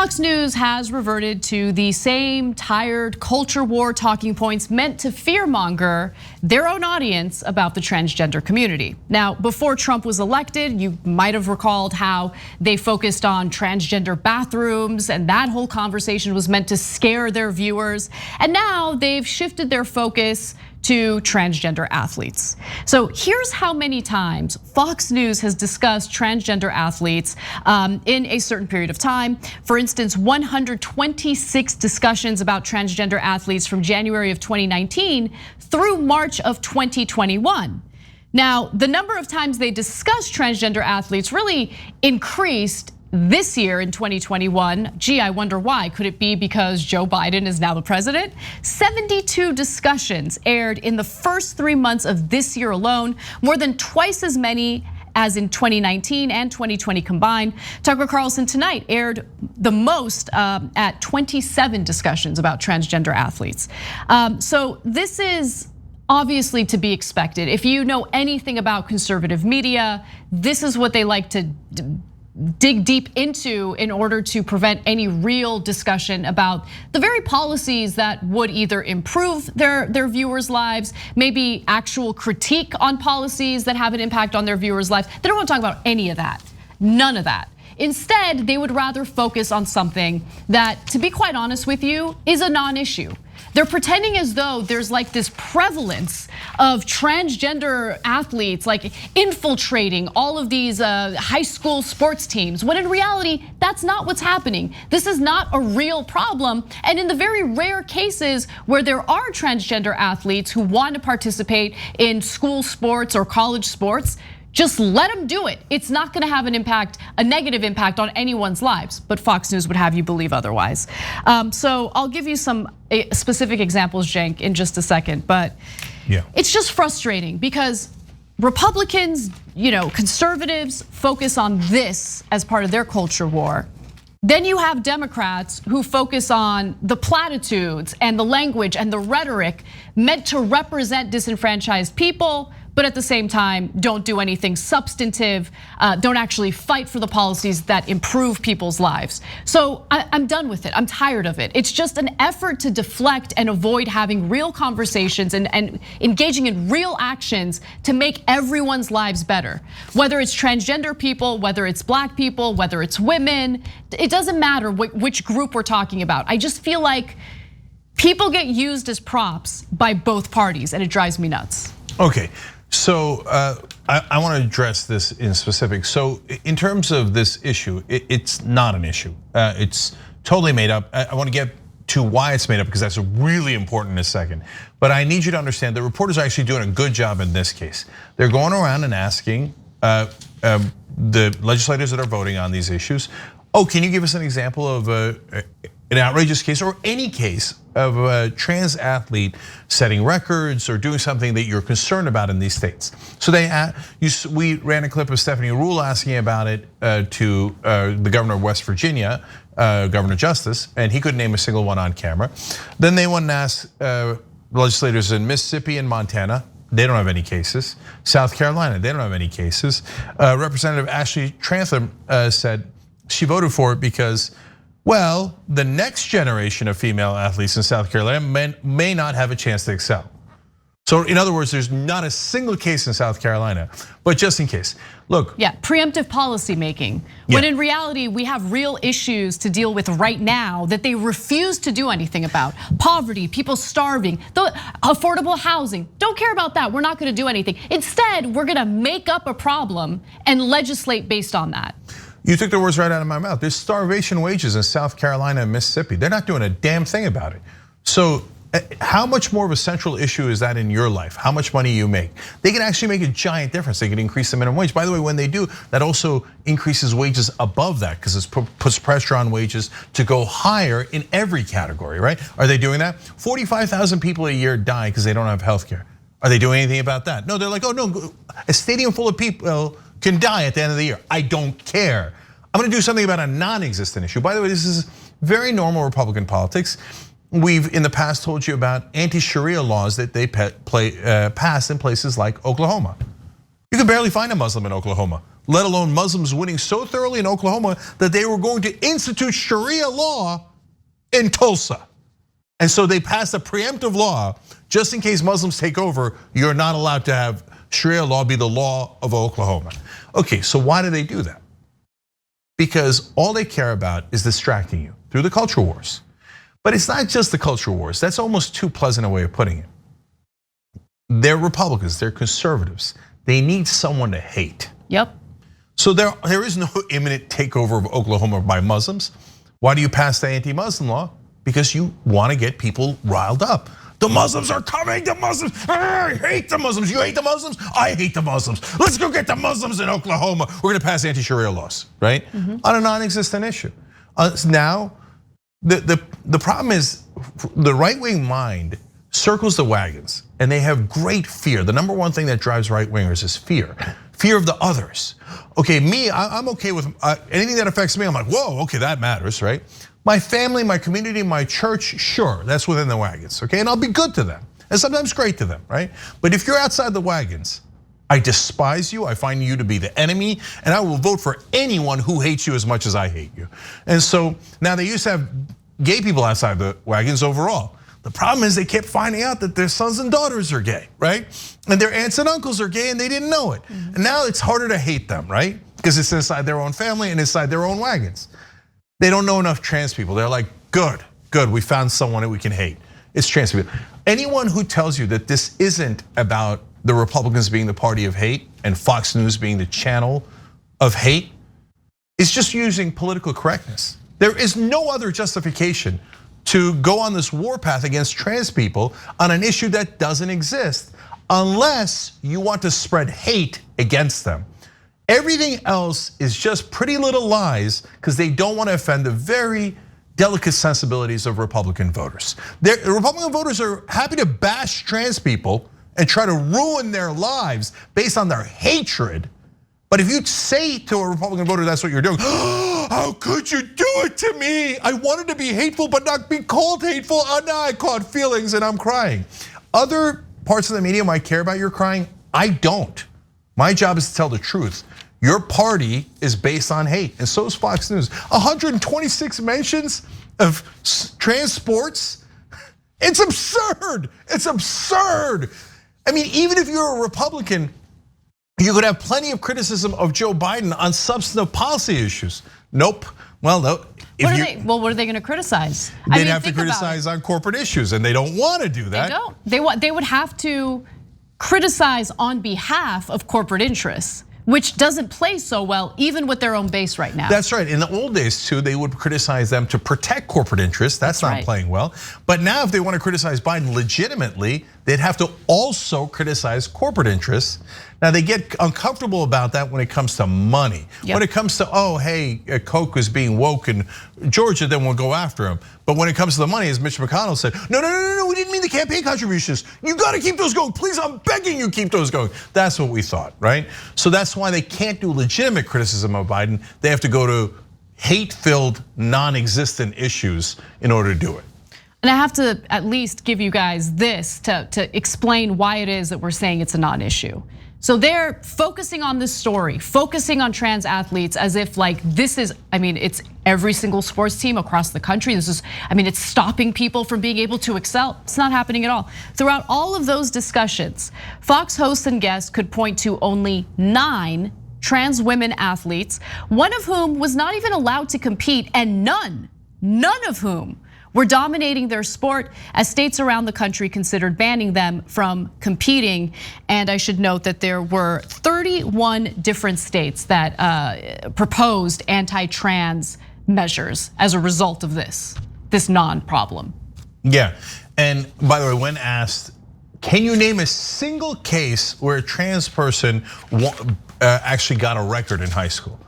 Fox News has reverted to the same tired culture war talking points meant to fearmonger their own audience about the transgender community. Now, before Trump was elected, you might have recalled how they focused on transgender bathrooms, and that whole conversation was meant to scare their viewers. And now they've shifted their focus to transgender athletes. So here's how many times Fox News has discussed transgender athletes in a certain period of time. For instance, 126 discussions about transgender athletes from January of 2019 through March of 2021. Now, the number of times they discussed transgender athletes really increased this year in 2021. Gee, I wonder why. Could it be because Joe Biden is now the president? 72 discussions aired in the first 3 months of this year alone, more than twice as many as in 2019 and 2020 combined. Tucker Carlson tonight aired the most at 27 discussions about transgender athletes. So this is obviously to be expected. If you know anything about conservative media, this is what they like to dig deep into in order to prevent any real discussion about the very policies that would either improve their viewers' lives, maybe actual critique on policies that have an impact on their viewers' lives. They don't want to talk about any of that, none of that. Instead, they would rather focus on something that, to be quite honest with you, is a non-issue. They're pretending as though there's like this prevalence of transgender athletes like infiltrating all of these high school sports teams, when in reality, that's not what's happening. This is not a real problem. And in the very rare cases where there are transgender athletes who want to participate in school sports or college sports, just let them do it. It's not gonna have an impact, a negative impact on anyone's lives, but Fox News would have you believe otherwise. So I'll give you some specific examples, Cenk, in just a second, but it's just frustrating because Republicans, conservatives focus on this as part of their culture war. Then you have Democrats who focus on the platitudes and the language and the rhetoric meant to represent disenfranchised people, but at the same time, don't do anything substantive, don't actually fight for the policies that improve people's lives. So I'm done with it, I'm tired of it. It's just an effort to deflect and avoid having real conversations and engaging in real actions to make everyone's lives better. Whether it's transgender people, whether it's black people, whether it's women, it doesn't matter which group we're talking about. I just feel like people get used as props by both parties and it drives me nuts. Okay. So I want to address this in specific. So in terms of this issue, it's not an issue. It's totally made up. I want to get to why it's made up because that's really important in a second. But I need you to understand that reporters are actually doing a good job in this case. They're going around and asking the legislators that are voting on these issues, can you give us an example of an outrageous case or any case of a trans athlete setting records or doing something that you're concerned about in these states? So we ran a clip of Stephanie Ruhle asking about it to the governor of West Virginia, Governor Justice, and he couldn't name a single one on camera. Then they went and asked legislators in Mississippi and Montana. They don't have any cases. South Carolina, they don't have any cases. Representative Ashley Trantham said she voted for it because, well, the next generation of female athletes in South Carolina may not have a chance to excel. So in other words, there's not a single case in South Carolina, but just in case. Look. Yeah, preemptive policy making. When in reality, we have real issues to deal with right now that they refuse to do anything about. Poverty, people starving, affordable housing. Don't care about that, we're not gonna do anything. Instead, we're gonna make up a problem and legislate based on that. You took the words right out of my mouth. There's starvation wages in South Carolina and Mississippi. They're not doing a damn thing about it. So how much more of a central issue is that in your life? How much money you make? They can actually make a giant difference. They can increase the minimum wage. By the way, when they do, that also increases wages above that because it puts pressure on wages to go higher in every category, right? Are they doing that? 45,000 people a year die because they don't have health care. Are they doing anything about that? No, they're like, no, a stadium full of people can die at the end of the year. I don't care. I'm gonna do something about a non-existent issue. By the way, this is very normal Republican politics. We've in the past told you about anti-Sharia laws that they pass in places like Oklahoma. You can barely find a Muslim in Oklahoma. let alone Muslims winning so thoroughly in Oklahoma that they were going to institute Sharia law in Tulsa. And so they passed a preemptive law, just in case Muslims take over, you're not allowed to have Sharia law be the law of Oklahoma. Okay, so why do they do that? Because all they care about is distracting you through the culture wars. But it's not just the culture wars. That's almost too pleasant a way of putting it. They're Republicans, they're conservatives. They need someone to hate. Yep. So there is no imminent takeover of Oklahoma by Muslims. Why do you pass the anti-Muslim law? Because you want to get people riled up. The Muslims are coming, the Muslims, I hate the Muslims. You hate the Muslims? I hate the Muslims. Let's go get the Muslims in Oklahoma. We're gonna pass anti-Sharia laws, right? On a non-existent issue. Now, the problem is the right-wing mind circles the wagons and they have great fear. The number one thing that drives right-wingers is fear. Fear of the others. Okay, me, I'm okay with anything that affects me. I'm like, whoa, okay, that matters, right? My family, my community, my church, sure, that's within the wagons, okay? And I'll be good to them, and sometimes great to them, right? But if you're outside the wagons, I despise you, I find you to be the enemy, and I will vote for anyone who hates you as much as I hate you. And so now they used to have gay people outside the wagons overall. The problem is they kept finding out that their sons and daughters are gay, right? And their aunts and uncles are gay and they didn't know it. And now it's harder to hate them, right? Because it's inside their own family and inside their own wagons. They don't know enough trans people. They're like, good, we found someone that we can hate. It's trans people. Anyone who tells you that this isn't about the Republicans being the party of hate and Fox News being the channel of hate is just using political correctness. There is no other justification to go on this warpath against trans people on an issue that doesn't exist, unless you want to spread hate against them. Everything else is just pretty little lies because they don't want to offend the very delicate sensibilities of Republican voters. The Republican voters are happy to bash trans people and try to ruin their lives based on their hatred. But if you say to a Republican voter that's what you're doing, how could you do it to me? I wanted to be hateful but not be called hateful. Oh, now I caught feelings and I'm crying. Other parts of the media might care about your crying. I don't. My job is to tell the truth. Your party is based on hate, and so is Fox News. 126 mentions of trans sports. It's absurd. It's absurd. I mean, even if you're a Republican, you could have plenty of criticism of Joe Biden on substantive policy issues. Nope. Well, no. What are they going to criticize? They'd have to criticize on corporate issues, and they don't want to do that. They don't. They would have to criticize on behalf of corporate interests, which doesn't play so well even with their own base right now. That's right. In the old days too, they would criticize them to protect corporate interests. That's not playing well. But now if they want to criticize Biden legitimately, they'd have to also criticize corporate interests. Now they get uncomfortable about that when it comes to money. When it comes to, oh, hey, Coke is being woke in Georgia, then we'll go after him. But when it comes to the money, as Mitch McConnell said, no, we didn't mean the campaign contributions. You gotta keep those going. Please, I'm begging you, keep those going. That's what we thought, right? So that's why they can't do legitimate criticism of Biden. They have to go to hate-filled, non-existent issues in order to do it. And I have to at least give you guys this to explain why it is that we're saying it's a non-issue. So they're focusing on this story, focusing on trans athletes as if like this is, it's every single sports team across the country. This is, it's stopping people from being able to excel. It's not happening at all. Throughout all of those discussions, Fox hosts and guests could point to only 9 trans women athletes, one of whom was not even allowed to compete, and none of whom were dominating their sport, as states around the country considered banning them from competing. And I should note that there were 31 different states that proposed anti-trans measures as a result of this non-problem. Yeah, and by the way, when asked, can you name a single case where a trans person actually got a record in high school?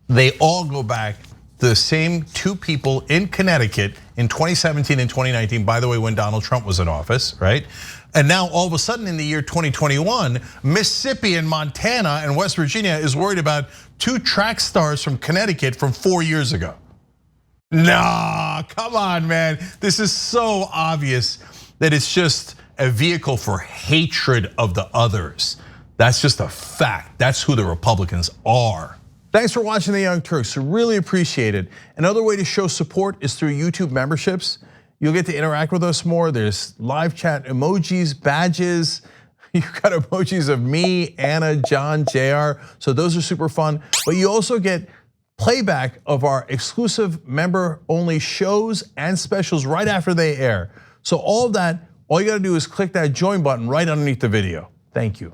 They all go back the same 2 people in Connecticut in 2017 and 2019, by the way, when Donald Trump was in office, right? And now all of a sudden in the year 2021, Mississippi and Montana and West Virginia is worried about 2 track stars from Connecticut from 4 years ago. Nah, come on, man. This is so obvious that it's just a vehicle for hatred of the others. That's just a fact. That's who the Republicans are. Thanks for watching The Young Turks. Really appreciate it. Another way to show support is through YouTube memberships. You'll get to interact with us more. There's live chat emojis, badges. You've got emojis of me, Anna, John, JR. So those are super fun. But you also get playback of our exclusive member-only shows and specials right after they air. So all of that, all you gotta do is click that join button right underneath the video. Thank you.